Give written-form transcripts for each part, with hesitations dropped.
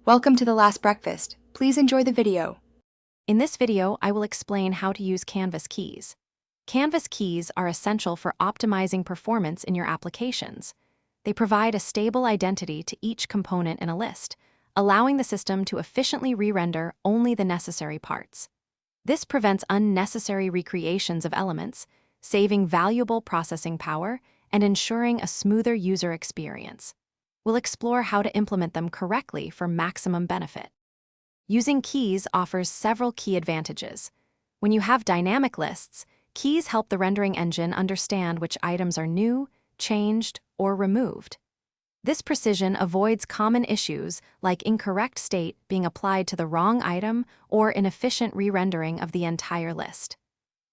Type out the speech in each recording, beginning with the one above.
Welcome to The Last Breakfast. Please enjoy the video. In this video, I will explain how to use Canvas keys. Canvas keys are essential for optimizing performance in your applications. They provide a stable identity to each component in a list, allowing the system to efficiently re-render only the necessary parts. This prevents unnecessary recreations of elements, saving valuable processing power and ensuring a smoother user experience. We'll explore how to implement them correctly for maximum benefit. Using keys offers several key advantages. When you have dynamic lists, keys help the rendering engine understand which items are new, changed, or removed. This precision avoids common issues like incorrect state being applied to the wrong item or inefficient re-rendering of the entire list.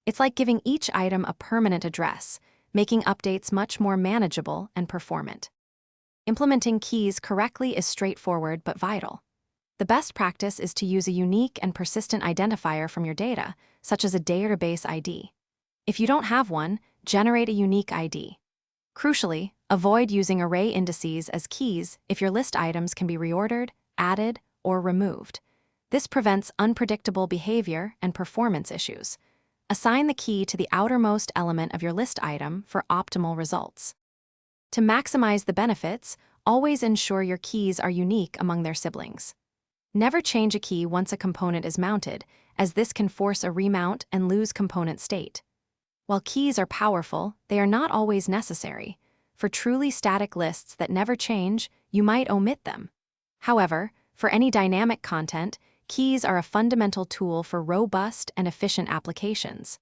It's like giving each item a permanent address, making updates much more manageable and performant. Implementing keys correctly is straightforward but vital. The best practice is to use a unique and persistent identifier from your data, such as a database ID. If you don't have one, generate a unique ID. Crucially, avoid using array indices as keys if your list items can be reordered, added, or removed. This prevents unpredictable behavior and performance issues. Assign the key to the outermost element of your list item for optimal results. To maximize the benefits, always ensure your keys are unique among their siblings. Never change a key once a component is mounted, as this can force a remount and lose component state. While keys are powerful, they are not always necessary. For truly static lists that never change, you might omit them. However, for any dynamic content, keys are a fundamental tool for robust and efficient applications.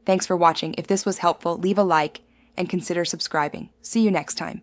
Thanks for watching. If this was helpful, leave a like and consider subscribing. See you next time.